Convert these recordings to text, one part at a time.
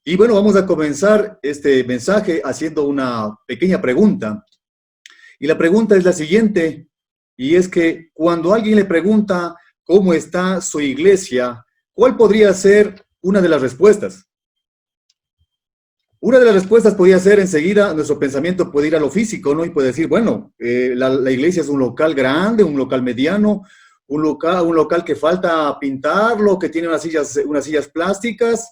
Y bueno, vamos a comenzar este mensaje haciendo una pequeña pregunta. Y la pregunta es la siguiente, y es que cuando alguien le pregunta cómo está su iglesia, ¿cuál podría ser una de las respuestas? Una de las respuestas podría ser enseguida, nuestro pensamiento puede ir a lo físico, ¿no? Y puede decir, bueno, la iglesia es un local grande, un local mediano, un local que falta pintarlo, que tiene unas sillas plásticas.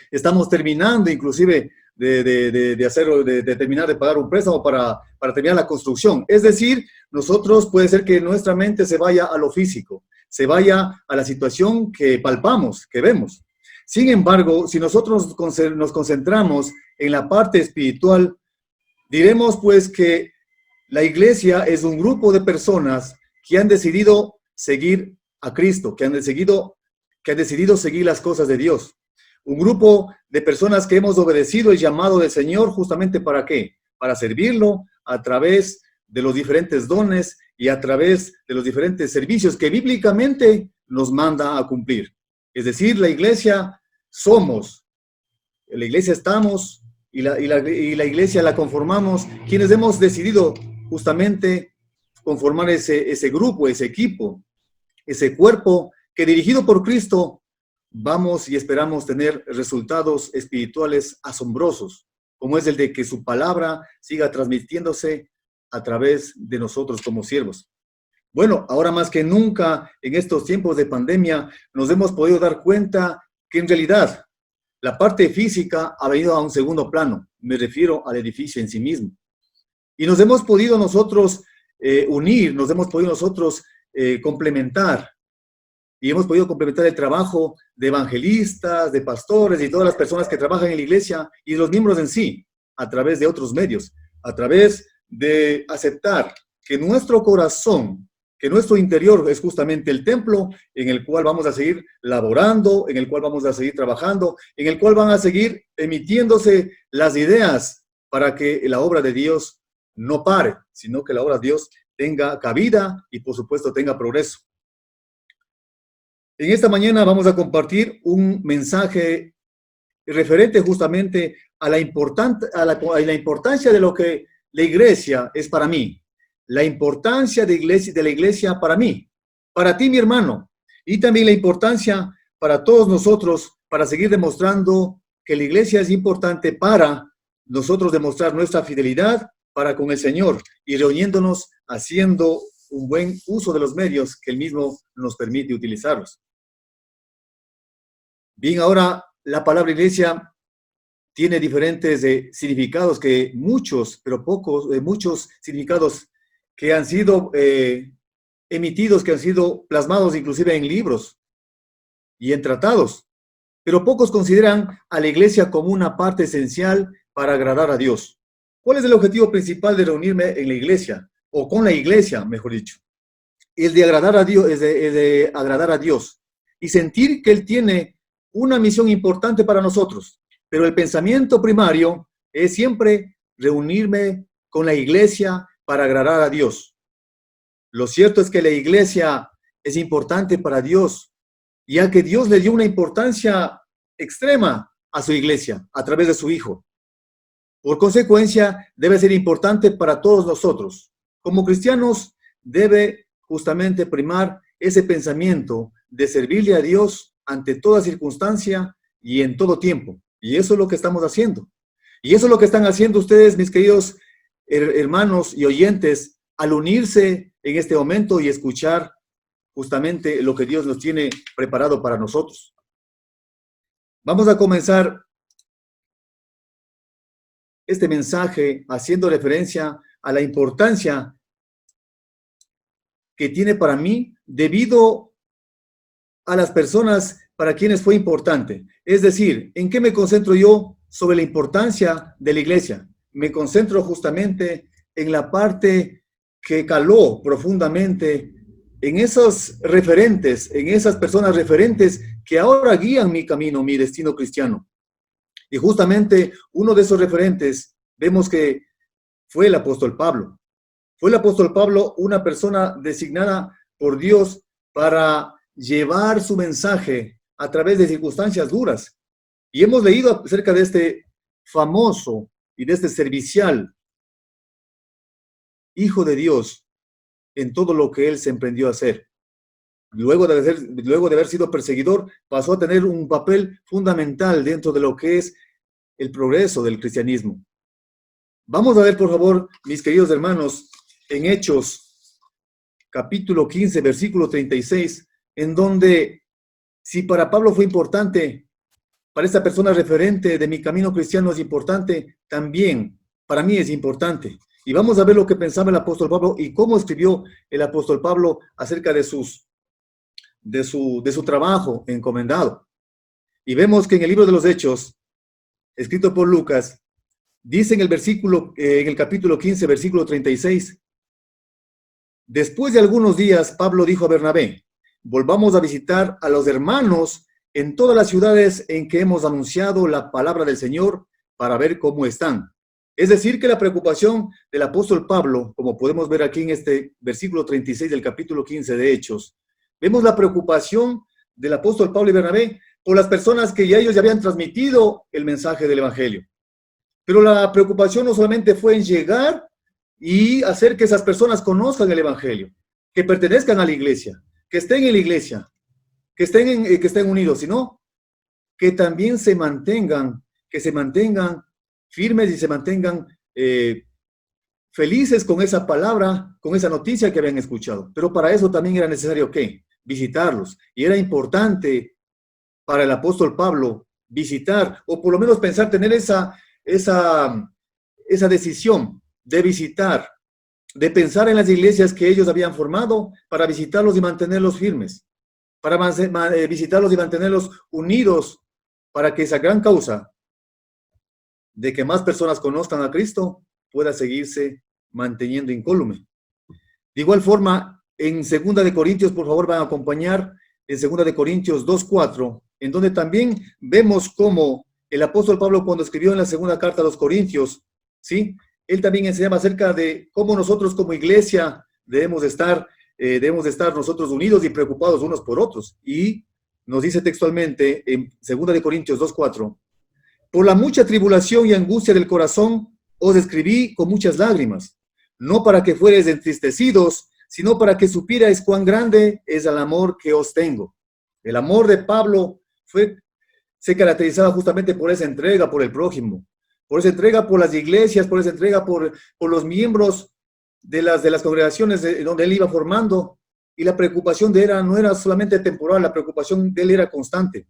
Estamos terminando inclusive de terminar de pagar un préstamo para terminar la construcción. Es decir, nosotros puede ser que nuestra mente se vaya a lo físico, se vaya a la situación que palpamos, que vemos. Sin embargo, si nosotros nos concentramos en la parte espiritual, diremos pues que la iglesia es un grupo de personas que han decidido seguir a Cristo, que han decidido seguir las cosas de Dios. Un grupo de personas que hemos obedecido el llamado del Señor justamente ¿para qué? Para servirlo a través de los diferentes dones y a través de los diferentes servicios que bíblicamente nos manda a cumplir. Es decir, la iglesia somos, la iglesia estamos y la iglesia la conformamos quienes hemos decidido justamente conformar ese grupo, ese equipo, ese cuerpo que dirigido por Cristo vamos y esperamos tener resultados espirituales asombrosos, como es el de que su palabra siga transmitiéndose a través de nosotros como siervos. Bueno, ahora más que nunca, en estos tiempos de pandemia, nos hemos podido dar cuenta que en realidad la parte física ha venido a un segundo plano. Me refiero al edificio en sí mismo. Y nos hemos podido nosotros unir, nos hemos podido nosotros complementar. Y hemos podido complementar el trabajo de evangelistas, de pastores y todas las personas que trabajan en la iglesia y los miembros en sí, a través de otros medios, a través de aceptar que nuestro corazón, que nuestro interior es justamente el templo en el cual vamos a seguir laborando, en el cual vamos a seguir trabajando, en el cual van a seguir emitiéndose las ideas para que la obra de Dios no pare, sino que la obra de Dios tenga cabida y por supuesto tenga progreso. En esta mañana vamos a compartir un mensaje referente justamente a la importancia de lo que la iglesia es para mí. La importancia de la iglesia para mí, para ti, mi hermano, y también la importancia para todos nosotros para seguir demostrando que la iglesia es importante para nosotros demostrar nuestra fidelidad para con el Señor y reuniéndonos haciendo un buen uso de los medios que Él mismo nos permite utilizarlos. Bien, ahora la palabra iglesia tiene diferentes significados que muchos, pero pocos, muchos significados que han sido emitidos, que han sido plasmados inclusive en libros y en tratados, pero pocos consideran a la iglesia como una parte esencial para agradar a Dios. ¿Cuál es el objetivo principal de reunirme en la iglesia, o con la iglesia, mejor dicho? Es de agradar a Dios, es de agradar a Dios y sentir que Él tiene una misión importante para nosotros, pero el pensamiento primario es siempre reunirme con la iglesia para agradar a Dios. Lo cierto es que la iglesia es importante para Dios, ya que Dios le dio una importancia extrema a su iglesia a través de su Hijo. Por consecuencia, debe ser importante para todos nosotros. Como cristianos, debe justamente primar ese pensamiento de servirle a Dios ante toda circunstancia y en todo tiempo. Y eso es lo que estamos haciendo. Y eso es lo que están haciendo ustedes, mis queridos hermanos y oyentes, al unirse en este momento y escuchar justamente lo que Dios nos tiene preparado para nosotros. Vamos a comenzar este mensaje haciendo referencia a la importancia que tiene para mí debido a las personas para quienes fue importante. Es decir, ¿en qué me concentro yo sobre la importancia de la iglesia? Me concentro justamente en la parte que caló profundamente en esos referentes, en esas personas referentes que ahora guían mi camino, mi destino cristiano. Y justamente uno de esos referentes vemos que fue el apóstol Pablo. Fue el apóstol Pablo una persona designada por Dios para llevar su mensaje a través de circunstancias duras. Y hemos leído acerca de este famoso y de este servicial Hijo de Dios en todo lo que él se emprendió a hacer. Luego de haber sido perseguidor, pasó a tener un papel fundamental dentro de lo que es el progreso del cristianismo. Vamos a ver, por favor, mis queridos hermanos, en Hechos, capítulo 15, versículo 36, en donde, si para Pablo fue importante, para esta persona referente de mi camino cristiano es importante, también para mí es importante. Y vamos a ver lo que pensaba el apóstol Pablo y cómo escribió el apóstol Pablo acerca de su trabajo encomendado. Y vemos que en el libro de los Hechos, escrito por Lucas, dice en el capítulo 15, versículo 36, después de algunos días, Pablo dijo a Bernabé, volvamos a visitar a los hermanos en todas las ciudades en que hemos anunciado la palabra del Señor para ver cómo están. Es decir, que la preocupación del apóstol Pablo, como podemos ver aquí en este versículo 36 del capítulo 15 de Hechos, vemos la preocupación del apóstol Pablo y Bernabé por las personas que ya ellos ya habían transmitido el mensaje del Evangelio. Pero la preocupación no solamente fue en llegar y hacer que esas personas conozcan el Evangelio, que pertenezcan a la iglesia, que estén en la iglesia, que estén unidos, sino que también se mantengan firmes y se mantengan felices con esa palabra, con esa noticia que habían escuchado. Pero para eso también era necesario, ¿qué? Visitarlos. Y era importante para el apóstol Pablo visitar, o por lo menos pensar tener esa decisión de visitar, de pensar en las iglesias que ellos habían formado para visitarlos y mantenerlos firmes, para visitarlos y mantenerlos unidos, para que esa gran causa de que más personas conozcan a Cristo pueda seguirse manteniendo incólume. De igual forma, en 2 de Corintios, por favor, van a acompañar en 2 de Corintios 2:4, en donde también vemos cómo el apóstol Pablo, cuando escribió en la segunda carta a los Corintios, ¿sí? Él también enseñaba acerca de cómo nosotros como iglesia debemos de estar nosotros unidos y preocupados unos por otros. Y nos dice textualmente en 2 de Corintios 2:4, por la mucha tribulación y angustia del corazón os escribí con muchas lágrimas, no para que fuereis entristecidos, sino para que supierais cuán grande es el amor que os tengo. El amor de Pablo se caracterizaba justamente por esa entrega por el prójimo, por esa entrega por las iglesias, por esa entrega por los miembros de las congregaciones donde él iba formando, y la preocupación de él no era solamente temporal, la preocupación de él era constante.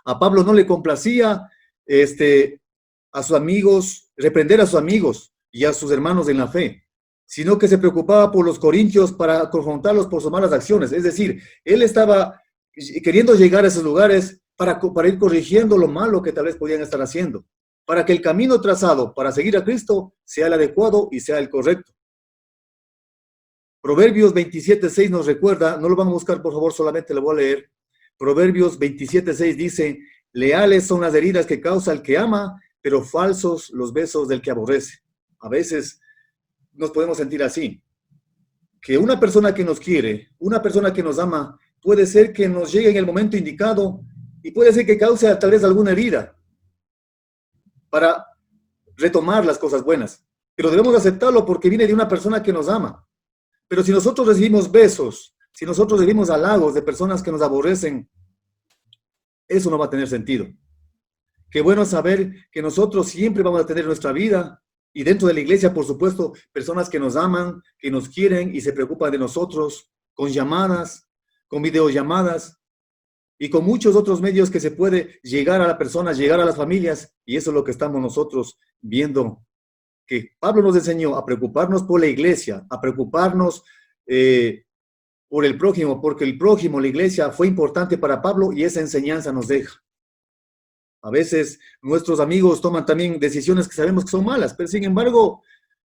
A Pablo no le complacía a sus amigos, reprender a sus amigos y a sus hermanos en la fe, sino que se preocupaba por los corintios para confrontarlos por sus malas acciones. Es decir, él estaba queriendo llegar a esos lugares para ir corrigiendo lo malo que tal vez podían estar haciendo, para que el camino trazado para seguir a Cristo sea el adecuado y sea el correcto. Proverbios 27:6 nos recuerda, no lo van a buscar por favor, solamente lo voy a leer. Proverbios 27:6 dice, leales son las heridas que causa el que ama, pero falsos los besos del que aborrece. A veces nos podemos sentir así, que una persona que nos quiere, una persona que nos ama, puede ser que nos llegue en el momento indicado y puede ser que cause tal vez alguna herida para retomar las cosas buenas. Pero debemos aceptarlo porque viene de una persona que nos ama. Pero si nosotros recibimos besos, si nosotros recibimos halagos de personas que nos aborrecen, eso no va a tener sentido. Qué bueno saber que nosotros siempre vamos a tener nuestra vida y dentro de la iglesia, por supuesto, personas que nos aman, que nos quieren y se preocupan de nosotros con llamadas, con videollamadas y con muchos otros medios que se puede llegar a la persona, llegar a las familias, y eso es lo que estamos nosotros viendo, que Pablo nos enseñó a preocuparnos por la iglesia, a preocuparnos por el prójimo, porque el prójimo, la iglesia, fue importante para Pablo y esa enseñanza nos deja. A veces nuestros amigos toman también decisiones que sabemos que son malas, pero sin embargo,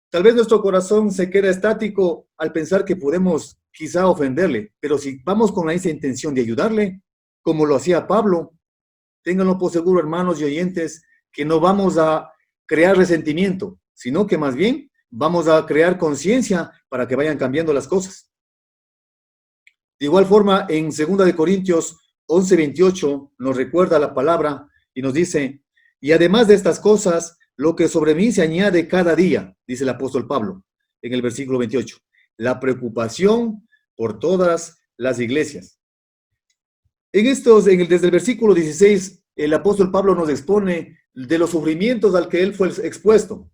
tal vez nuestro corazón se queda estático al pensar que podemos quizá ofenderle, pero si vamos con esa intención de ayudarle, como lo hacía Pablo, ténganlo por seguro, hermanos y oyentes, que no vamos a crear resentimiento, sino que más bien vamos a crear conciencia para que vayan cambiando las cosas. De igual forma, en 2 de Corintios 11:28 nos recuerda la palabra y nos dice, y además de estas cosas, lo que sobre mí se añade cada día, dice el apóstol Pablo en el versículo 28, la preocupación por todas las iglesias. Desde el versículo 16, el apóstol Pablo nos expone de los sufrimientos al que él fue expuesto,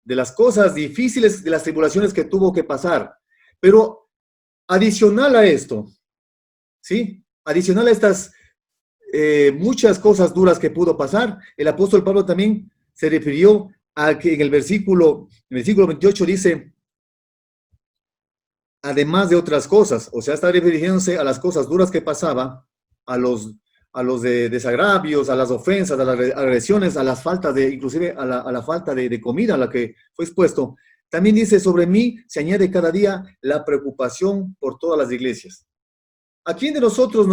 de las cosas difíciles, de las tribulaciones que tuvo que pasar. Pero adicional a esto, ¿sí? Adicional a estas muchas cosas duras que pudo pasar, el apóstol Pablo también se refirió a que en el versículo 28 dice, además de otras cosas, o sea, está refiriéndose a las cosas duras que pasaba, a los desagravios, a las ofensas, a las agresiones, a las faltas de, inclusive a la falta de comida a la que fue expuesto. También dice, sobre mí se añade cada día la preocupación por todas las iglesias. ¿A quién de nosotros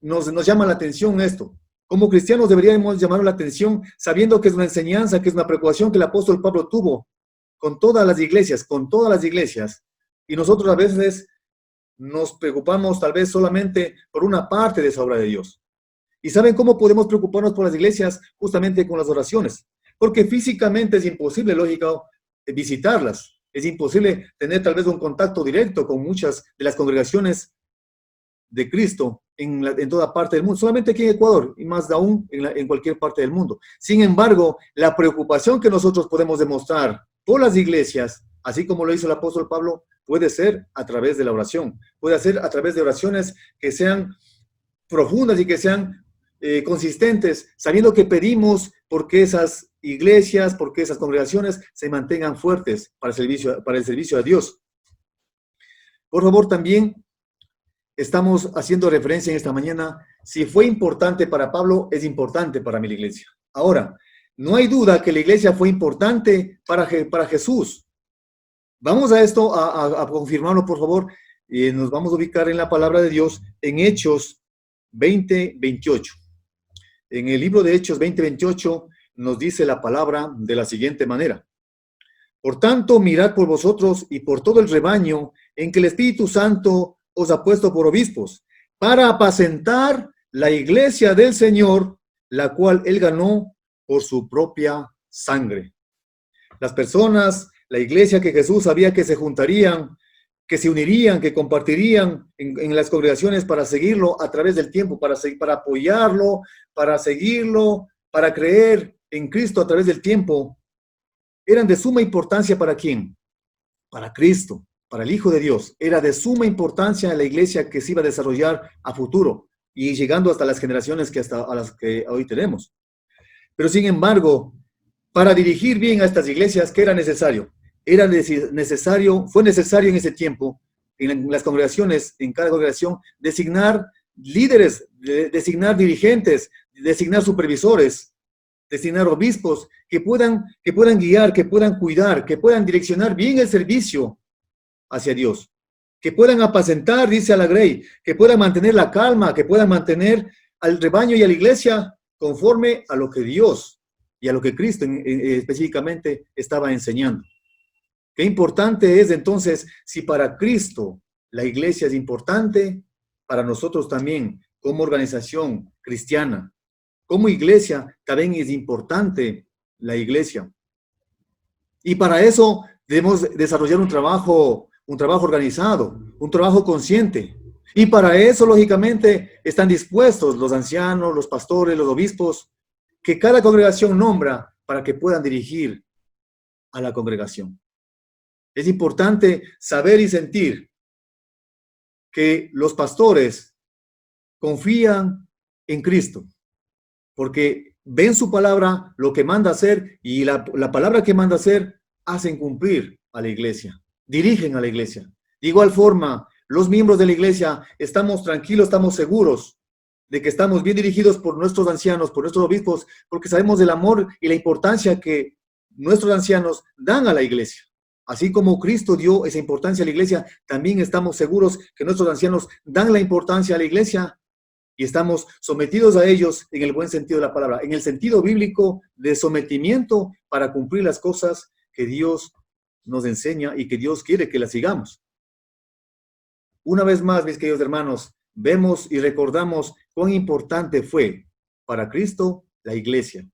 nos llama la atención esto? Como cristianos deberíamos llamar la atención sabiendo que es una enseñanza, que es una preocupación que el apóstol Pablo tuvo con todas las iglesias, y nosotros a veces nos preocupamos tal vez solamente por una parte de esa obra de Dios. ¿Y saben cómo podemos preocuparnos por las iglesias? Justamente con las oraciones. Porque físicamente es imposible, lógico, visitarlas. Es imposible tener tal vez un contacto directo con muchas de las congregaciones de Cristo en toda parte del mundo, solamente aquí en Ecuador y más aún en cualquier parte del mundo. Sin embargo, la preocupación que nosotros podemos demostrar por las iglesias, así como lo hizo el apóstol Pablo, puede ser a través de la oración, puede ser a través de oraciones que sean profundas y que sean consistentes, sabiendo que pedimos porque esas iglesias, porque esas congregaciones se mantengan fuertes para el servicio a Dios. Por favor, también estamos haciendo referencia en esta mañana, si fue importante para Pablo, es importante para mi iglesia. Ahora, no hay duda que la iglesia fue importante para Jesús. Vamos a esto, a confirmarlo, por favor, y nos vamos a ubicar en la palabra de Dios en Hechos 20:28. En el libro de Hechos 20:28 nos dice la palabra de la siguiente manera. Por tanto, mirad por vosotros y por todo el rebaño en que el Espíritu Santo os ha puesto por obispos, para apacentar la iglesia del Señor, la cual él ganó por su propia sangre. Las personas, la iglesia que Jesús sabía que se juntarían, que se unirían, que compartirían en las congregaciones para seguirlo a través del tiempo, para apoyarlo, para seguirlo, para creer en Cristo a través del tiempo, eran de suma importancia ¿para quién? Para Cristo, para el Hijo de Dios. Era de suma importancia en la iglesia que se iba a desarrollar a futuro y llegando hasta las generaciones a las que hoy tenemos. Pero sin embargo, para dirigir bien a estas iglesias, ¿qué era necesario? Fue necesario en ese tiempo, en las congregaciones, en cada congregación, designar líderes, designar dirigentes, designar supervisores, designar obispos que puedan guiar, que puedan cuidar, que puedan direccionar bien el servicio hacia Dios, que puedan apacentar, dice a la Grey, que puedan mantener la calma, que puedan mantener al rebaño y a la iglesia conforme a lo que Dios y a lo que Cristo específicamente estaba enseñando. Qué importante es entonces, si para Cristo la iglesia es importante, para nosotros también, como organización cristiana, como iglesia, también es importante la iglesia. Y para eso debemos desarrollar un trabajo organizado, un trabajo consciente. Y para eso, lógicamente, están dispuestos los ancianos, los pastores, los obispos, que cada congregación nombra para que puedan dirigir a la congregación. Es importante saber y sentir que los pastores confían en Cristo, porque ven su palabra, lo que manda hacer, y la palabra que manda hacer, hacen cumplir a la iglesia, dirigen a la iglesia. De igual forma, los miembros de la iglesia estamos tranquilos, estamos seguros de que estamos bien dirigidos por nuestros ancianos, por nuestros obispos, porque sabemos del amor y la importancia que nuestros ancianos dan a la iglesia. Así como Cristo dio esa importancia a la iglesia, también estamos seguros que nuestros ancianos dan la importancia a la iglesia y estamos sometidos a ellos en el buen sentido de la palabra, en el sentido bíblico de sometimiento para cumplir las cosas que Dios nos enseña y que Dios quiere que las sigamos. Una vez más, mis queridos hermanos, vemos y recordamos cuán importante fue para Cristo la iglesia.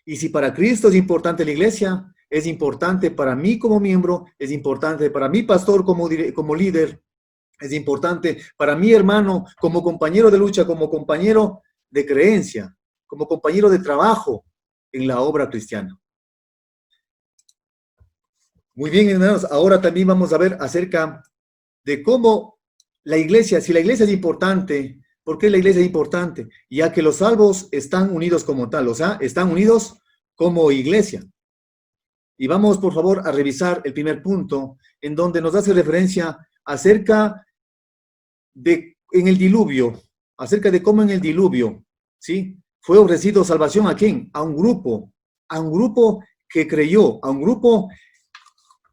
Y si para Cristo es importante la iglesia, es importante para mí como miembro, es importante para mi pastor como líder, es importante para mi hermano como compañero de lucha, como compañero de creencia, como compañero de trabajo en la obra cristiana. Muy bien, hermanos, ahora también vamos a ver acerca de cómo la iglesia, si la iglesia es importante, ¿por qué la iglesia es importante? Ya que los salvos están unidos como tal, o sea, están unidos como iglesia. Y vamos, por favor, a revisar el primer punto, en donde nos hace referencia acerca de, en el diluvio, acerca de cómo en el diluvio, ¿sí? Fue ofrecido salvación ¿a quién? A un grupo que creyó, a un grupo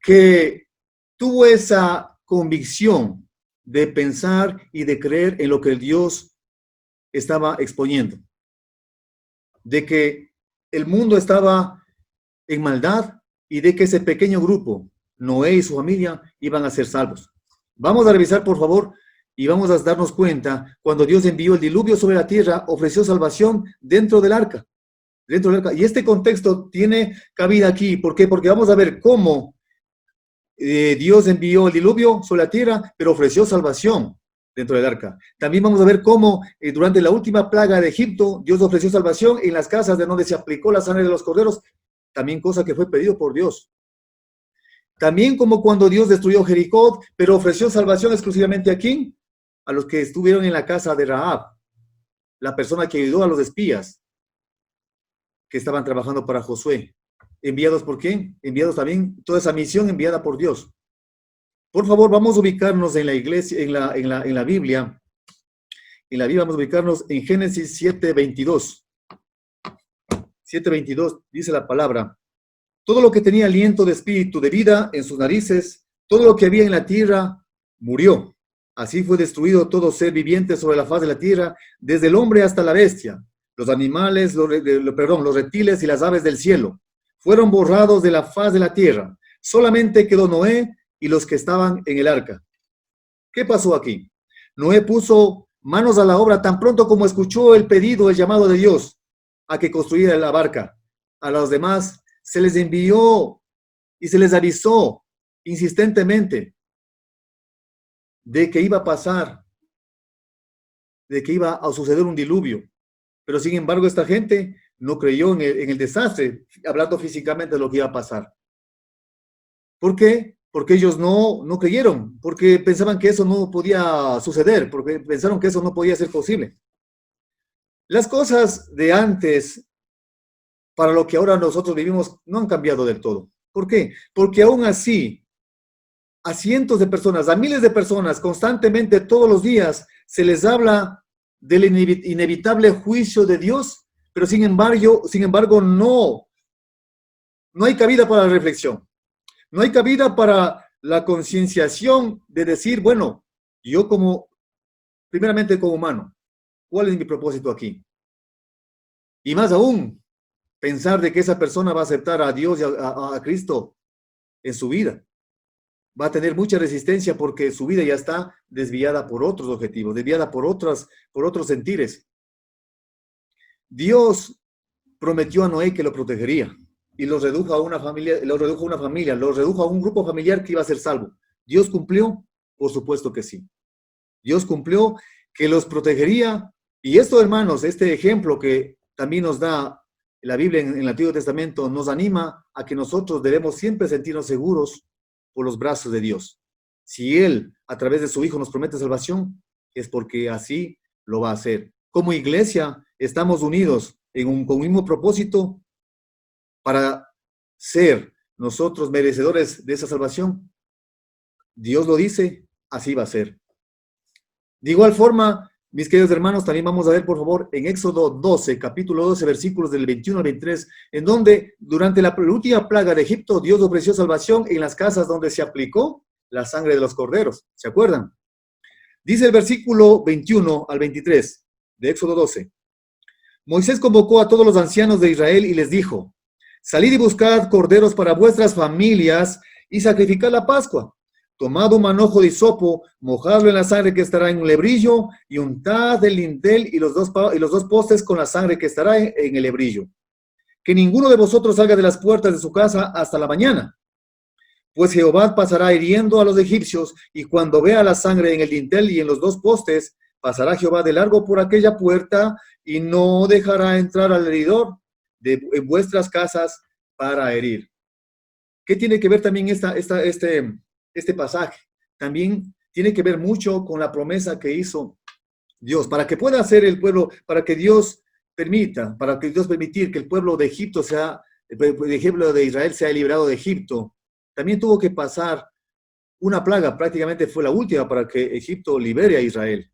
que tuvo esa convicción de pensar y de creer en lo que el Dios estaba exponiendo, de que el mundo estaba en maldad y de que ese pequeño grupo, Noé y su familia, iban a ser salvos. Vamos a revisar, por favor, y vamos a darnos cuenta, cuando Dios envió el diluvio sobre la tierra, ofreció salvación dentro del arca. Y este contexto tiene cabida aquí. ¿Por qué? Porque vamos a ver cómo Dios envió el diluvio sobre la tierra, pero ofreció salvación dentro del arca. También vamos a ver cómo durante la última plaga de Egipto, Dios ofreció salvación en las casas de donde se aplicó la sangre de los corderos, también cosa que fue pedido por Dios. También como cuando Dios destruyó Jericó, pero ofreció salvación exclusivamente ¿a quién? A los que estuvieron en la casa de Rahab, la persona que ayudó a los espías que estaban trabajando para Josué. ¿Enviados por quién? Enviados también, toda esa misión enviada por Dios. Por favor, vamos a ubicarnos en la iglesia, en la Biblia. En la Biblia vamos a ubicarnos en Génesis 7:22. 7:22 dice la palabra: todo lo que tenía aliento de espíritu de vida en sus narices, todo lo que había en la tierra, murió. Así fue destruido todo ser viviente sobre la faz de la tierra, desde el hombre hasta la bestia, los animales, los reptiles y las aves del cielo. Fueron borrados de la faz de la tierra. Solamente quedó Noé y los que estaban en el arca. ¿Qué pasó aquí? Noé puso manos a la obra tan pronto como escuchó el pedido, el llamado de Dios a que construyera la barca. A los demás se les envió y se les avisó insistentemente de que iba a pasar, de que iba a suceder un diluvio. Pero sin embargo esta gente no creyó en el desastre, hablando físicamente de lo que iba a pasar. ¿Por qué? Porque ellos no creyeron, porque pensaban que eso no podía suceder, porque pensaron que eso no podía ser posible. Las cosas de antes, para lo que ahora nosotros vivimos, no han cambiado del todo. ¿Por qué? Porque aún así, a cientos de personas, a miles de personas, constantemente, todos los días, se les habla del inevitable juicio de Dios, pero sin embargo no hay cabida para la reflexión. No hay cabida para la concienciación de decir, bueno, yo primeramente como humano, ¿cuál es mi propósito aquí? Y más aún, pensar de que esa persona va a aceptar a Dios y a Cristo en su vida. Va a tener mucha resistencia porque su vida ya está desviada por otros objetivos, desviada por otros sentires. Dios prometió a Noé que lo protegería y lo redujo a una familia, lo redujo a un grupo familiar que iba a ser salvo. ¿Dios cumplió? Por supuesto que sí. Dios cumplió que los protegería. Y esto, hermanos, este ejemplo que también nos da la Biblia en el Antiguo Testamento, nos anima a que nosotros debemos siempre sentirnos seguros por los brazos de Dios. Si Él, a través de su Hijo, nos promete salvación, es porque así lo va a hacer. Como iglesia, estamos unidos con un mismo propósito para ser nosotros merecedores de esa salvación. Dios lo dice, así va a ser. De igual forma, mis queridos hermanos, también vamos a ver, por favor, en Éxodo 12, capítulo 12, versículos del 21 al 23, en donde durante la última plaga de Egipto, Dios ofreció salvación en las casas donde se aplicó la sangre de los corderos. ¿Se acuerdan? Dice el versículo 21 al 23 de Éxodo 12. Moisés convocó a todos los ancianos de Israel y les dijo: salid y buscad corderos para vuestras familias y sacrificad la Pascua. Tomad un manojo de hisopo, mojadlo en la sangre que estará en un lebrillo, y untad el dintel y los dos postes con la sangre que estará en el lebrillo. Que ninguno de vosotros salga de las puertas de su casa hasta la mañana. Pues Jehová pasará hiriendo a los egipcios, y cuando vea la sangre en el dintel y en los dos postes, pasará Jehová de largo por aquella puerta, y no dejará entrar al heridor en vuestras casas para herir. ¿Qué tiene que ver también este pasaje? También tiene que ver mucho con la promesa que hizo Dios, para que pueda hacer el pueblo, para que Dios permitir que el pueblo de Egipto el ejemplo de Israel sea liberado de Egipto. También tuvo que pasar una plaga, prácticamente fue la última para que Egipto libere a Israel.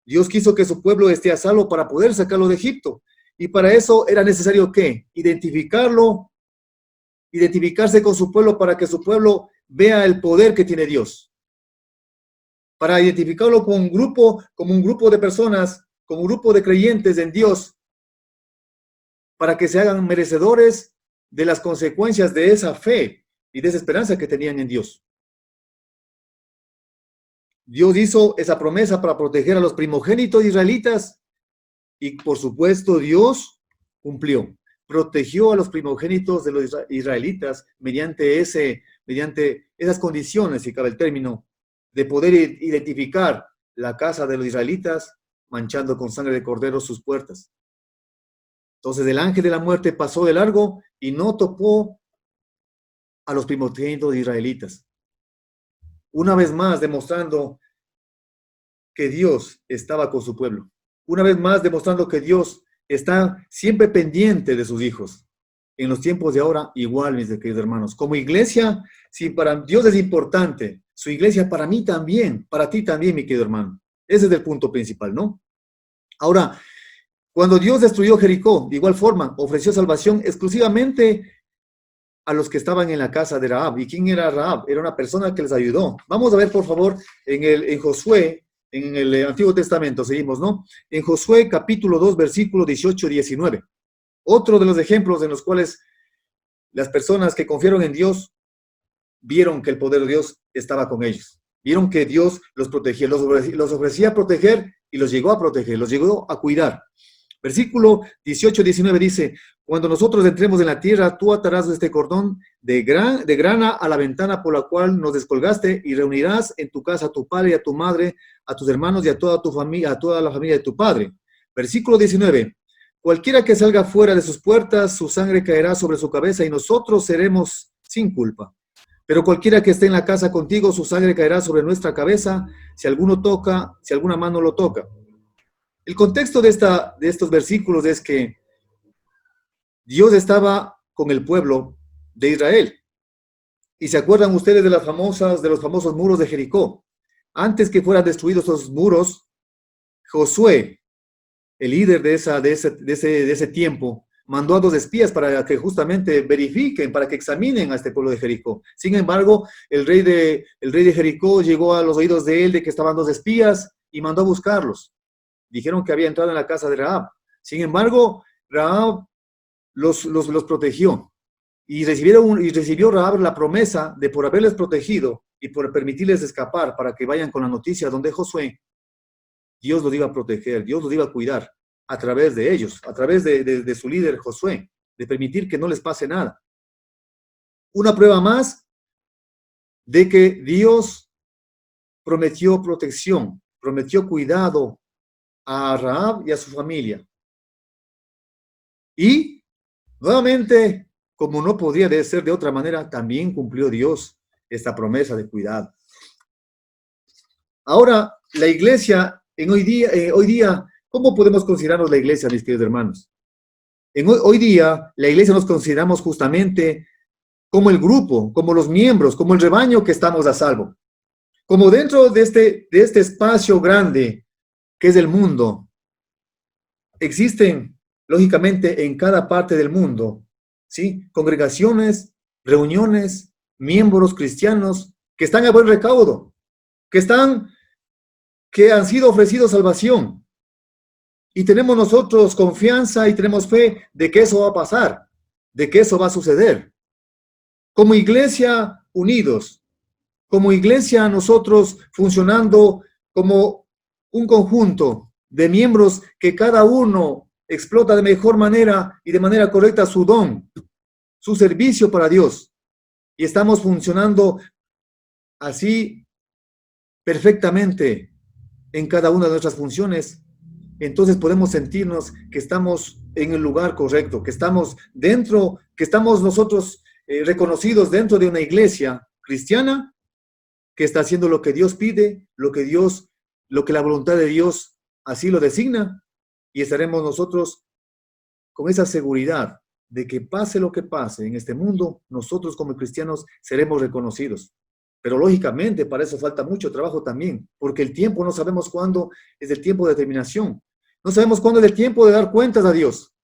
Dios quiso que su pueblo esté a salvo para poder sacarlo de Egipto. Y para eso era necesario ¿qué? Identificarse con su pueblo para que su pueblo vea el poder que tiene Dios. Para identificarlo como un grupo de personas, como un grupo de creyentes en Dios, para que se hagan merecedores de las consecuencias de esa fe y de esa esperanza que tenían en Dios. Dios hizo esa promesa para proteger a los primogénitos israelitas y, por supuesto, Dios cumplió. Protegió a los primogénitos de los israelitas mediante esas condiciones, si cabe el término, de poder identificar la casa de los israelitas manchando con sangre de cordero sus puertas. Entonces el ángel de la muerte pasó de largo y no topó a los primogénitos israelitas. Una vez más demostrando que Dios estaba con su pueblo. Una vez más demostrando que Dios está siempre pendiente de sus hijos. En los tiempos de ahora, igual, mis queridos hermanos. Como iglesia, si para Dios es importante, su iglesia para mí también, para ti también, mi querido hermano. Ese es el punto principal, ¿no? Ahora, cuando Dios destruyó Jericó, de igual forma, ofreció salvación exclusivamente a los que estaban en la casa de Rahab. ¿Y quién era Rahab? Era una persona que les ayudó. Vamos a ver, por favor, en Josué, en el Antiguo Testamento, seguimos, ¿no? En Josué capítulo 2, versículo 18-19. Otro de los ejemplos en los cuales las personas que confiaron en Dios vieron que el poder de Dios estaba con ellos. Vieron que Dios los protegía, los ofrecía proteger y los llegó a proteger, los llegó a cuidar. Versículo 18-19 dice: cuando nosotros entremos en la tierra, tú atarás este cordón de grana a la ventana por la cual nos descolgaste, y reunirás en tu casa a tu padre y a tu madre, a tus hermanos y a toda tu familia, a toda la familia de tu padre. Versículo 19: cualquiera que salga fuera de sus puertas, su sangre caerá sobre su cabeza y nosotros seremos sin culpa. Pero cualquiera que esté en la casa contigo, su sangre caerá sobre nuestra cabeza, si alguna mano lo toca. El contexto de estos versículos es que Dios estaba con el pueblo de Israel. Y se acuerdan ustedes de los famosos muros de Jericó. Antes que fueran destruidos esos muros, Josué, el líder de ese tiempo, mandó a 2 espías para que justamente verifiquen, para que examinen a este pueblo de Jericó. Sin embargo, el rey de Jericó llegó a los oídos de él de que estaban 2 espías y mandó a buscarlos. Dijeron que había entrado en la casa de Rahab. Sin embargo, Rahab los protegió. Y recibió Rahab la promesa de, por haberles protegido y por permitirles escapar para que vayan con la noticia donde Josué, Dios los iba a proteger, Dios los iba a cuidar a través de ellos, a través de su líder Josué, de permitir que no les pase nada. Una prueba más de que Dios prometió protección, prometió cuidado a Rahab y a su familia. Y nuevamente, como no podría ser de otra manera, también cumplió Dios esta promesa de cuidado. Ahora, la iglesia, hoy día, ¿cómo podemos considerarnos la iglesia, mis queridos hermanos? Hoy día, la iglesia nos consideramos justamente como el grupo, como los miembros, como el rebaño que estamos a salvo. Como dentro de este espacio grande que es el mundo, existen, lógicamente, en cada parte del mundo, ¿sí?, congregaciones, reuniones, miembros cristianos que están a buen recaudo, que han sido ofrecidos salvación. Y tenemos nosotros confianza y tenemos fe de que eso va a pasar, de que eso va a suceder. Como iglesia, unidos, como iglesia nosotros funcionando como un conjunto de miembros que cada uno explota de mejor manera y de manera correcta su don, su servicio para Dios. Y estamos funcionando así perfectamente en cada una de nuestras funciones. Entonces podemos sentirnos que estamos en el lugar correcto, que estamos dentro, que estamos nosotros reconocidos dentro de una iglesia cristiana que está haciendo lo que Dios pide, lo que la voluntad de Dios así lo designa, y estaremos nosotros con esa seguridad de que pase lo que pase en este mundo, nosotros como cristianos seremos reconocidos. Pero lógicamente para eso falta mucho trabajo también, porque el tiempo no sabemos cuándo es el tiempo de terminación. No sabemos cuándo es el tiempo de dar cuentas a Dios.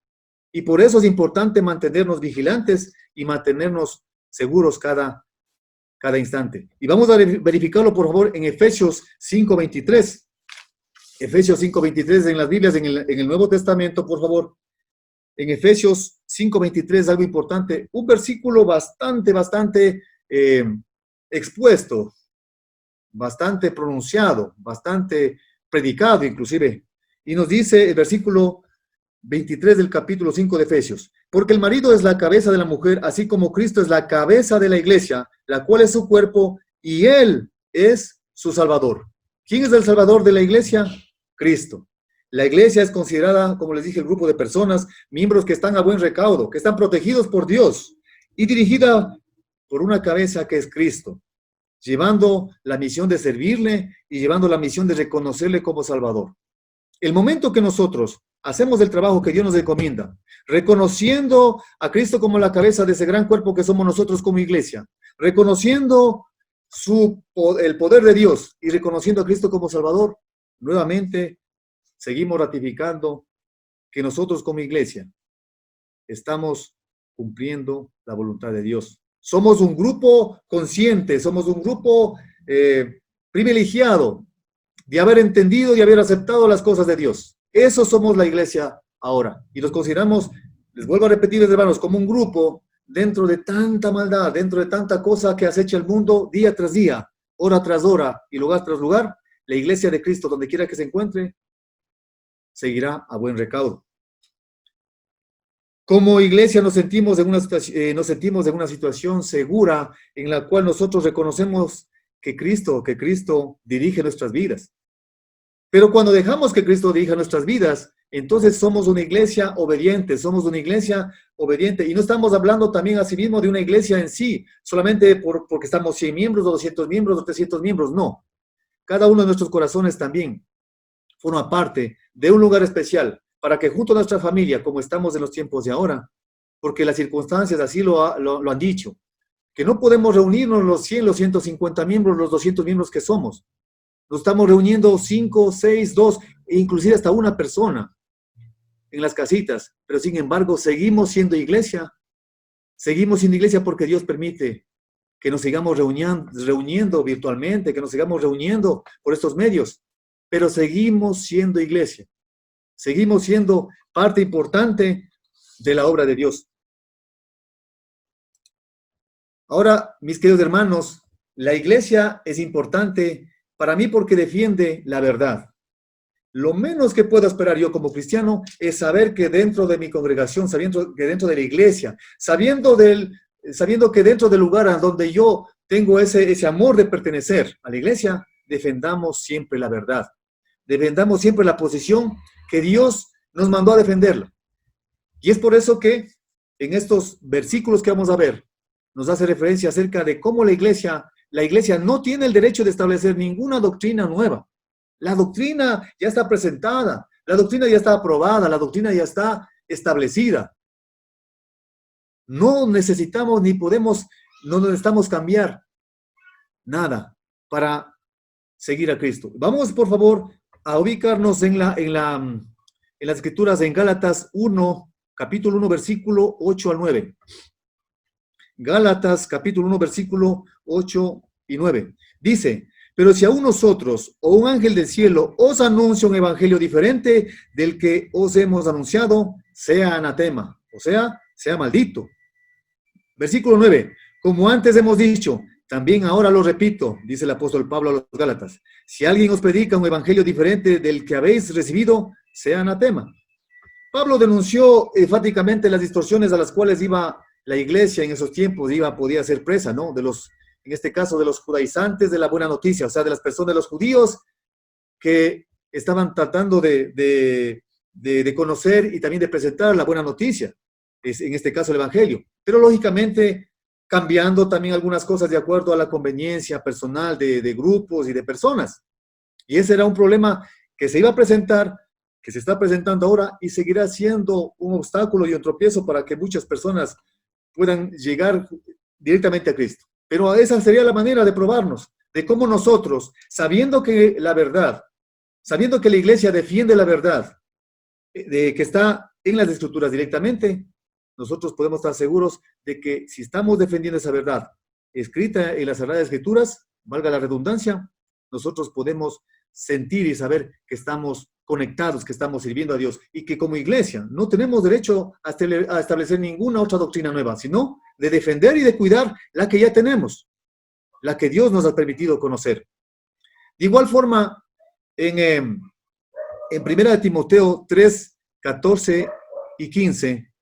Y por eso es importante mantenernos vigilantes y mantenernos seguros cada instante. Y vamos a verificarlo, por favor, en Efesios 5:23. Efesios 5:23 en las Biblias, en el Nuevo Testamento, por favor. En Efesios 5:23, algo importante, un versículo bastante expuesto, bastante pronunciado, bastante predicado inclusive. Y nos dice el versículo 23 del capítulo 5 de Efesios: porque el marido es la cabeza de la mujer, así como Cristo es la cabeza de la iglesia, la cual es su cuerpo, y Él es su Salvador. ¿Quién es el Salvador de la iglesia? Cristo. La iglesia es considerada, como les dije, el grupo de personas, miembros que están a buen recaudo, que están protegidos por Dios y dirigida por una cabeza que es Cristo, llevando la misión de servirle y llevando la misión de reconocerle como Salvador. El momento que nosotros hacemos el trabajo que Dios nos recomienda, reconociendo a Cristo como la cabeza de ese gran cuerpo que somos nosotros como iglesia, reconociendo el poder de Dios y reconociendo a Cristo como Salvador, nuevamente seguimos ratificando que nosotros como iglesia estamos cumpliendo la voluntad de Dios. Somos un grupo consciente, somos un grupo privilegiado de haber entendido y haber aceptado las cosas de Dios. Eso somos la iglesia ahora. Y los consideramos, les vuelvo a repetir, hermanos, como un grupo dentro de tanta maldad, dentro de tanta cosa que acecha el mundo día tras día, hora tras hora y lugar tras lugar. La iglesia de Cristo, donde quiera que se encuentre, seguirá a buen recaudo. Como iglesia nos sentimos en una situación segura en la cual nosotros reconocemos que Cristo dirige nuestras vidas. Pero cuando dejamos que Cristo dirija nuestras vidas, entonces somos una iglesia obediente, y no estamos hablando también asimismo de una iglesia en sí, solamente porque estamos 100 miembros, o 200 miembros, o 300 miembros, no. Cada uno de nuestros corazones también forma parte de un lugar especial para que junto a nuestra familia, como estamos en los tiempos de ahora, porque las circunstancias así lo han dicho, que no podemos reunirnos los 100, los 150 miembros, los 200 miembros que somos. Nos estamos reuniendo 5, 6, 2, e inclusive hasta una persona en las casitas, pero sin embargo seguimos siendo iglesia porque Dios permite que nos sigamos reuniendo virtualmente, que nos sigamos reuniendo por estos medios, pero seguimos siendo iglesia, seguimos siendo parte importante de la obra de Dios. Ahora, mis queridos hermanos, la iglesia es importante para mí porque defiende la verdad. Lo menos que puedo esperar yo como cristiano es saber que dentro de mi congregación, sabiendo que dentro de la iglesia, sabiendo que dentro del lugar a donde yo tengo ese amor de pertenecer a la iglesia, defendamos siempre la verdad. Defendamos siempre la posición que Dios nos mandó a defenderla. Y es por eso que en estos versículos que vamos a ver, nos hace referencia acerca de cómo la iglesia no tiene el derecho de establecer ninguna doctrina nueva. La doctrina ya está presentada, la doctrina ya está aprobada, la doctrina ya está establecida. No necesitamos no necesitamos cambiar nada para seguir a Cristo. Vamos, por favor, a ubicarnos en las escrituras en Gálatas 1, capítulo 1, versículo 8 al 9. Gálatas, capítulo 1, versículo 8 y 9. Dice: pero si aún nosotros o un ángel del cielo os anuncia un evangelio diferente del que os hemos anunciado, sea anatema, o sea maldito. Versículo 9. Como antes hemos dicho, También ahora lo repito, dice el apóstol Pablo a los Gálatas, si alguien os predica un evangelio diferente del que habéis recibido, sea anatema. Pablo denunció enfáticamente las distorsiones a las cuales iba la iglesia en esos tiempos, podía ser presa, ¿no? En este caso, de los judaizantes de la buena noticia, o sea, de las personas, de los judíos que estaban tratando de conocer y también de presentar la buena noticia, en este caso el evangelio. Pero lógicamente cambiando también algunas cosas de acuerdo a la conveniencia personal de grupos y de personas. Y ese era un problema que se iba a presentar, que se está presentando ahora y seguirá siendo un obstáculo y un tropiezo para que muchas personas puedan llegar directamente a Cristo. Pero esa sería la manera de probarnos, de cómo nosotros, sabiendo que la verdad, sabiendo que la iglesia defiende la verdad, de que está en las escrituras directamente, nosotros podemos estar seguros de que si estamos defendiendo esa verdad escrita en las Sagradas Escrituras, valga la redundancia, nosotros podemos sentir y saber que estamos conectados, que estamos sirviendo a Dios y que como iglesia no tenemos derecho a establecer ninguna otra doctrina nueva, sino de defender y de cuidar la que ya tenemos, la que Dios nos ha permitido conocer. De igual forma, en 1 Timoteo 3, 14 y 15,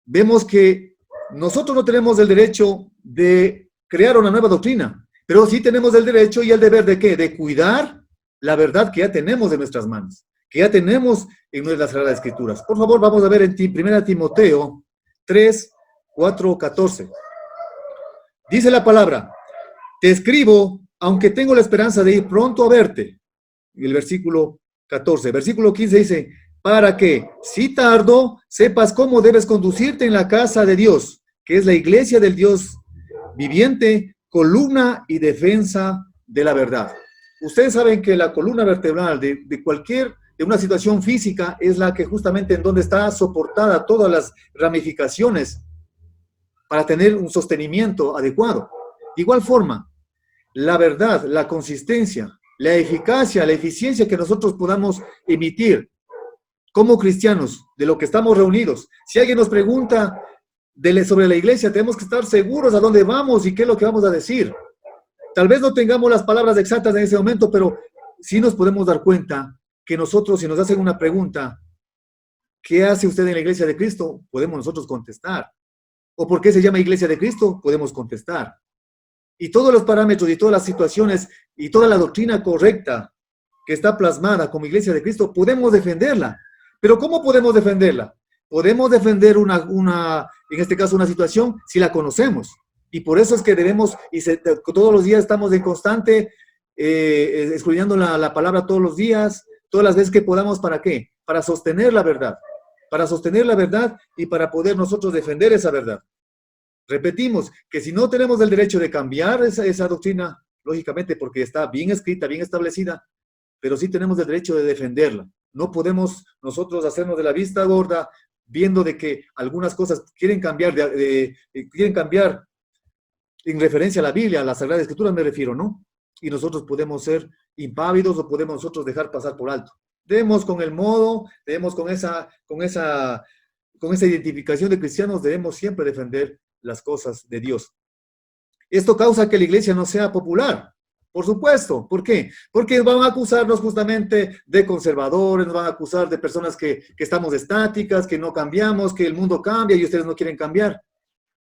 vemos que nosotros no tenemos el derecho de crear una nueva doctrina, pero sí tenemos el derecho y el deber de ¿qué? De cuidar la verdad que ya tenemos en nuestras manos, que ya tenemos en nuestras Sagradas Escrituras. Por favor, vamos a ver en 1 Timoteo 3, 4, 14. Dice la palabra, te escribo, aunque tengo la esperanza de ir pronto a verte. Y el versículo 14. Versículo 15 dice, para que, si tardo, sepas cómo debes conducirte en la casa de Dios, que es la iglesia del Dios viviente, columna y defensa de la verdad. Ustedes saben que la columna vertebral de una situación física es la que justamente en donde está soportada todas las ramificaciones para tener un sostenimiento adecuado. De igual forma, la verdad, la consistencia, la eficacia, la eficiencia que nosotros podamos emitir como cristianos de lo que estamos reunidos. Si alguien nos pregunta sobre la iglesia, tenemos que estar seguros a dónde vamos y qué es lo que vamos a decir. Tal vez no tengamos las palabras exactas en ese momento, pero sí nos podemos dar cuenta que nosotros, si nos hacen una pregunta, ¿qué hace usted en la iglesia de Cristo? Podemos nosotros contestar. ¿O por qué se llama iglesia de Cristo? Podemos contestar. Y todos los parámetros y todas las situaciones y toda la doctrina correcta que está plasmada como iglesia de Cristo, podemos defenderla. Pero ¿cómo podemos defenderla? Podemos defender en este caso, una situación si la conocemos. Y por eso es que debemos, todos los días estamos en constante escudriñando la palabra todos los días, todas las veces que podamos, ¿para qué? Para sostener la verdad. Para sostener la verdad y para poder nosotros defender esa verdad. Repetimos que si no tenemos el derecho de cambiar esa doctrina, lógicamente porque está bien escrita, bien establecida, pero sí tenemos el derecho de defenderla. No podemos nosotros hacernos de la vista gorda viendo de que algunas cosas quieren cambiar en referencia a la Biblia, a la Sagrada Escritura me refiero, ¿no? Y nosotros podemos ser impávidos o podemos nosotros dejar pasar por alto. Debemos con el modo, debemos con esa identificación de cristianos, debemos siempre defender las cosas de Dios. Esto causa que la iglesia no sea popular, por supuesto. ¿Por qué? Porque van a acusarnos justamente de conservadores, nos van a acusar de personas que estamos estáticas, que no cambiamos, que el mundo cambia y ustedes no quieren cambiar.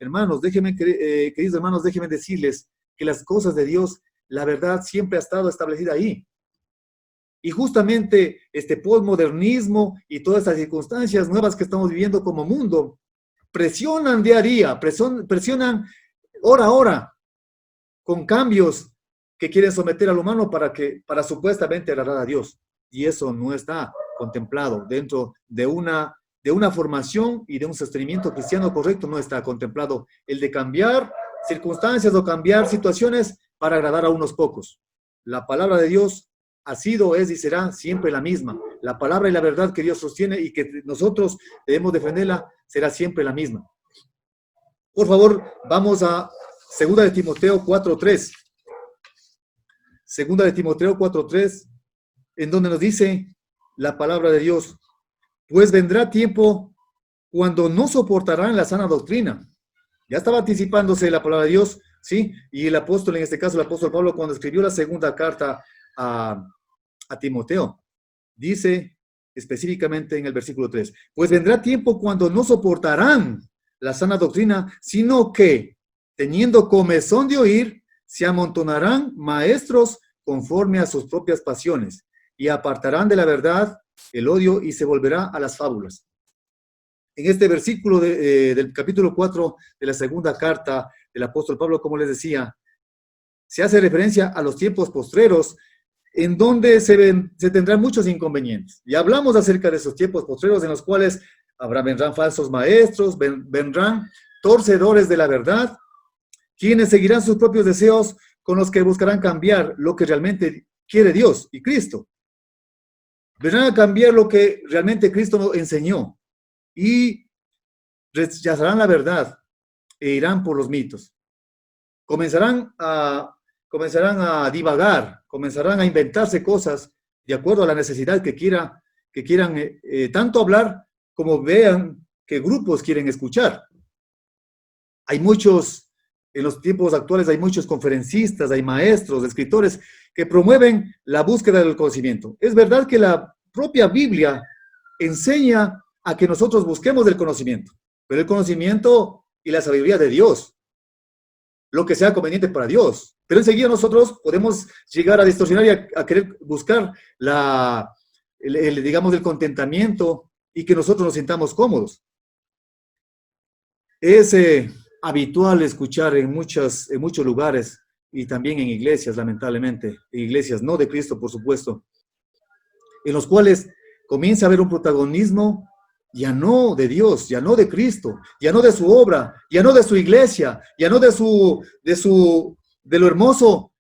Hermanos, queridos hermanos, déjenme decirles que las cosas de Dios, la verdad siempre ha estado establecida ahí. Y justamente este postmodernismo y todas estas circunstancias nuevas que estamos viviendo como mundo, presionan día a día, presionan hora a hora, con cambios que quieren someter al humano para supuestamente agradar a Dios. Y eso no está contemplado dentro de una formación y de un sostenimiento cristiano correcto, no está contemplado el de cambiar circunstancias o cambiar situaciones para agradar a unos pocos. La palabra de Dios ha sido, es y será siempre la misma. La palabra y la verdad que Dios sostiene y que nosotros debemos defenderla será siempre la misma. Por favor, vamos a 2 de Timoteo 4:3. 2 de Timoteo 4:3, en donde nos dice la palabra de Dios, pues vendrá tiempo cuando no soportarán la sana doctrina. Ya estaba anticipándose la palabra de Dios ¿sí? Y el apóstol, en este caso el apóstol Pablo, cuando escribió la segunda carta a Timoteo, dice específicamente en el versículo 3, pues vendrá tiempo cuando no soportarán la sana doctrina, sino que, teniendo comezón de oír, se amontonarán maestros conforme a sus propias pasiones, y apartarán de la verdad el odio y se volverá a las fábulas. En este versículo del capítulo 4 de la segunda carta del apóstol Pablo, como les decía, se hace referencia a los tiempos postreros, en donde se tendrán muchos inconvenientes. Y hablamos acerca de esos tiempos postreros en los cuales vendrán falsos maestros, vendrán torcedores de la verdad, quienes seguirán sus propios deseos, con los que buscarán cambiar lo que realmente quiere Dios y Cristo. Vendrán a cambiar lo que realmente Cristo nos enseñó y rechazarán la verdad e irán por los mitos. Comenzarán a divagar, comenzarán a inventarse cosas de acuerdo a la necesidad que quieran tanto hablar como vean que grupos quieren escuchar. Hay muchos, en los tiempos actuales hay muchos conferencistas, hay maestros, escritores que promueven la búsqueda del conocimiento. Es verdad que la propia Biblia enseña a que nosotros busquemos el conocimiento, pero el conocimiento y la sabiduría de Dios, lo que sea conveniente para Dios. Pero enseguida nosotros podemos llegar a distorsionar y a querer buscar digamos, el contentamiento y que nosotros nos sintamos cómodos. Es habitual escuchar en muchos lugares y también en iglesias, lamentablemente, iglesias no de Cristo, por supuesto, en los cuales comienza a haber un protagonismo ya no de Dios, ya no de Cristo, ya no de su obra, ya no de su iglesia, ya no de lo hermoso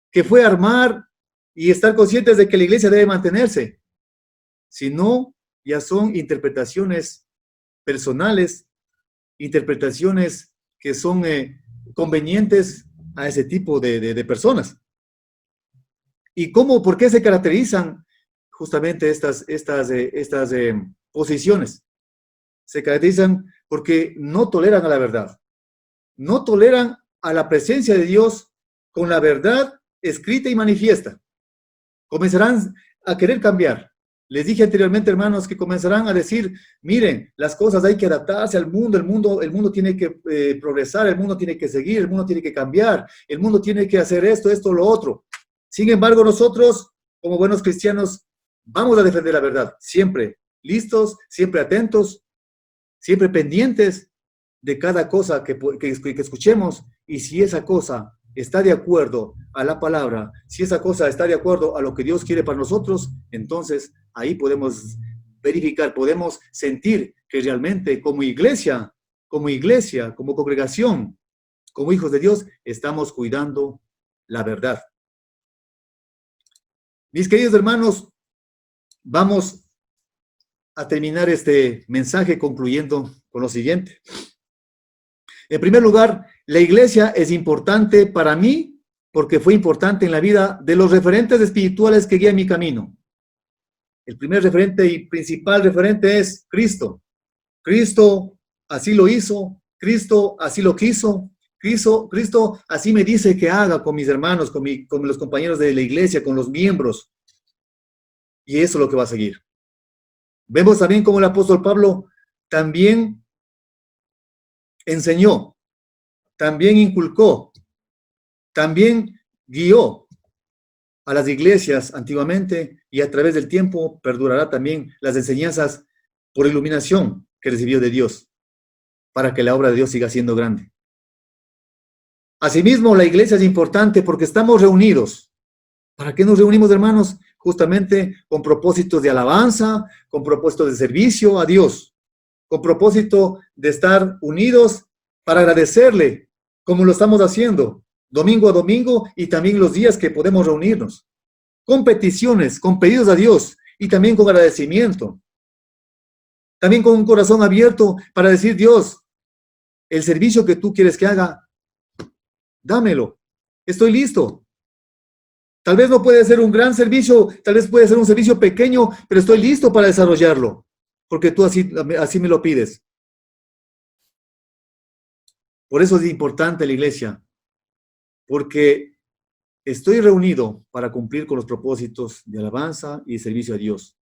que fue armar y estar conscientes de que la iglesia debe mantenerse, sino ya son interpretaciones personales, interpretaciones que son convenientes a ese tipo de personas. ¿Y cómo, por qué se caracterizan justamente estas posiciones? Se caracterizan porque no toleran a la verdad, no toleran a la presencia de Dios con la verdad escrita y manifiesta. Comenzarán a querer cambiar. Les dije anteriormente, hermanos, que comenzarán a decir, miren, las cosas hay que adaptarse al mundo, el mundo tiene que progresar, el mundo tiene que seguir, el mundo tiene que cambiar, el mundo tiene que hacer esto, lo otro. Sin embargo, nosotros, como buenos cristianos, vamos a defender la verdad, siempre listos, siempre atentos, siempre pendientes de cada cosa que escuchemos, y si esa cosa está de acuerdo a la palabra, si esa cosa está de acuerdo a lo que Dios quiere para nosotros, entonces ahí podemos verificar, podemos sentir que realmente como iglesia, como congregación, como hijos de Dios, estamos cuidando la verdad. Mis queridos hermanos, vamos a terminar este mensaje concluyendo con lo siguiente. En primer lugar, la iglesia es importante para mí porque fue importante en la vida de los referentes espirituales que guían mi camino. El primer referente y principal referente es Cristo. Cristo así lo hizo, Cristo así lo quiso, Cristo así me dice que haga con mis hermanos, con los compañeros de la iglesia, con los miembros. Y eso es lo que va a seguir. Vemos también cómo el apóstol Pablo también enseñó, también inculcó, también guió a las iglesias antiguamente, y a través del tiempo perdurará también las enseñanzas por iluminación que recibió de Dios, para que la obra de Dios siga siendo grande. Asimismo, la iglesia es importante porque estamos reunidos. ¿Para qué nos reunimos, hermanos? Justamente con propósitos de alabanza, con propósito de servicio a Dios, con propósito de estar unidos para agradecerle, como lo estamos haciendo, domingo a domingo, y también los días que podemos reunirnos, con peticiones, con pedidos a Dios, y también con agradecimiento. También con un corazón abierto para decir, Dios, el servicio que tú quieres que haga, dámelo, estoy listo. Tal vez no puede ser un gran servicio, tal vez puede ser un servicio pequeño, pero estoy listo para desarrollarlo, porque tú así me lo pides. Por eso es importante la iglesia, porque estoy reunido para cumplir con los propósitos de alabanza y servicio a Dios.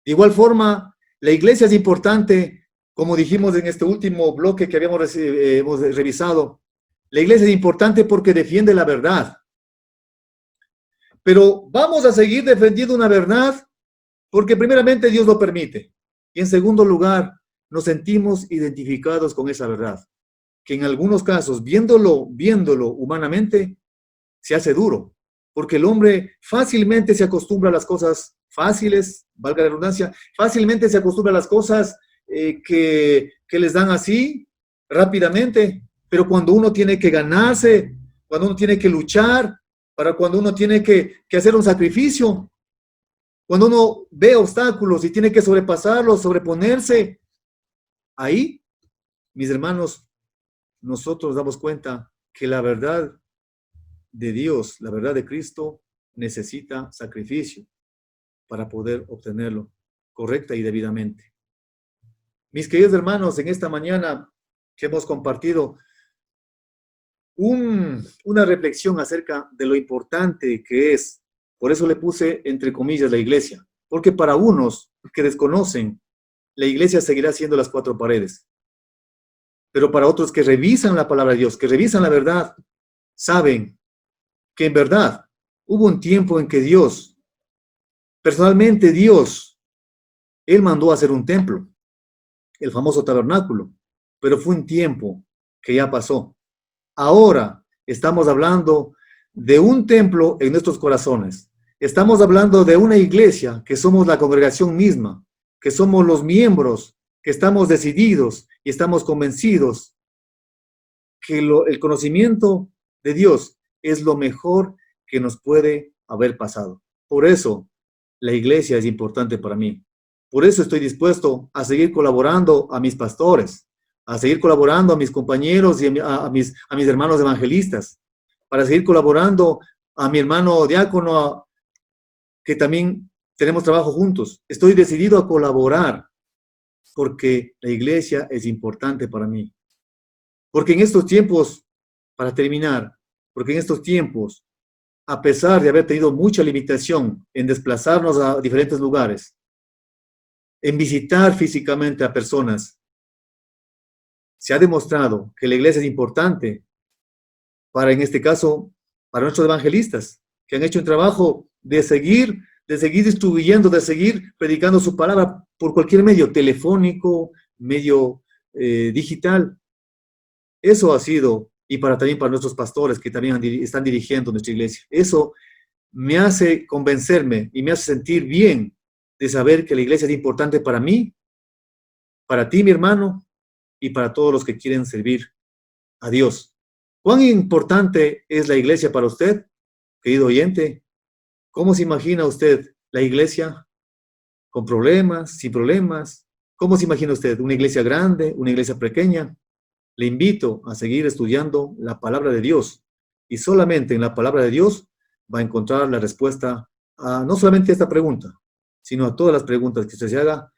De igual forma, la iglesia es importante, como dijimos en este último bloque que hemos revisado. La iglesia es importante porque defiende la verdad. Pero vamos a seguir defendiendo una verdad porque primeramente Dios lo permite. Y en segundo lugar, nos sentimos identificados con esa verdad, que en algunos casos, viéndolo humanamente, se hace duro, porque el hombre fácilmente se acostumbra a las cosas fáciles, valga la redundancia, fácilmente se acostumbra a las cosas que les dan así, rápidamente, pero cuando uno tiene que ganarse, cuando uno tiene que luchar, cuando uno tiene que hacer un sacrificio, cuando uno ve obstáculos y tiene que sobrepasarlos, sobreponerse, ahí, mis hermanos, nosotros damos cuenta que la verdad de Dios, la verdad de Cristo, necesita sacrificio para poder obtenerlo correcta y debidamente. Mis queridos hermanos, en esta mañana que hemos compartido una reflexión acerca de lo importante que es, por eso le puse entre comillas la iglesia, porque para unos que desconocen, la iglesia seguirá siendo las cuatro paredes, pero para otros que revisan la palabra de Dios, que revisan la verdad, saben que en verdad hubo un tiempo en que Dios, personalmente Dios, Él mandó a hacer un templo, el famoso tabernáculo, pero fue un tiempo que ya pasó. Ahora estamos hablando de un templo en nuestros corazones. Estamos hablando de una iglesia que somos la congregación misma, que somos los miembros, que estamos decididos y estamos convencidos que el conocimiento de Dios es lo mejor que nos puede haber pasado. Por eso la iglesia es importante para mí. Por eso estoy dispuesto a seguir colaborando a mis pastores, a seguir colaborando a mis compañeros y a mis hermanos evangelistas, para seguir colaborando a mi hermano diácono, que también tenemos trabajo juntos. Estoy decidido a colaborar porque la iglesia es importante para mí. Porque en estos tiempos, para terminar, porque en estos tiempos, a pesar de haber tenido mucha limitación en desplazarnos a diferentes lugares, en visitar físicamente a personas, se ha demostrado que la iglesia es importante para, en este caso, para nuestros evangelistas, que han hecho un trabajo de seguir distribuyendo, de seguir predicando su palabra por cualquier medio, telefónico, medio digital. Eso ha sido, y también para nuestros pastores que también están dirigiendo nuestra iglesia. Eso me hace convencerme y me hace sentir bien de saber que la iglesia es importante para mí, para ti, mi hermano, y para todos los que quieren servir a Dios. ¿Cuán importante es la iglesia para usted, querido oyente? ¿Cómo se imagina usted la iglesia? ¿Con problemas, sin problemas? ¿Cómo se imagina usted? ¿Una iglesia grande, una iglesia pequeña? Le invito a seguir estudiando la palabra de Dios, y solamente en la palabra de Dios va a encontrar la respuesta a no solamente esta pregunta, sino a todas las preguntas que usted se haga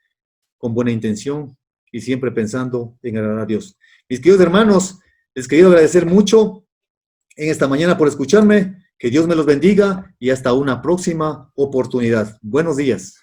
con buena intención y siempre pensando en agradar a Dios. Mis queridos hermanos, les quiero agradecer mucho en esta mañana por escucharme. Que Dios me los bendiga y hasta una próxima oportunidad. Buenos días.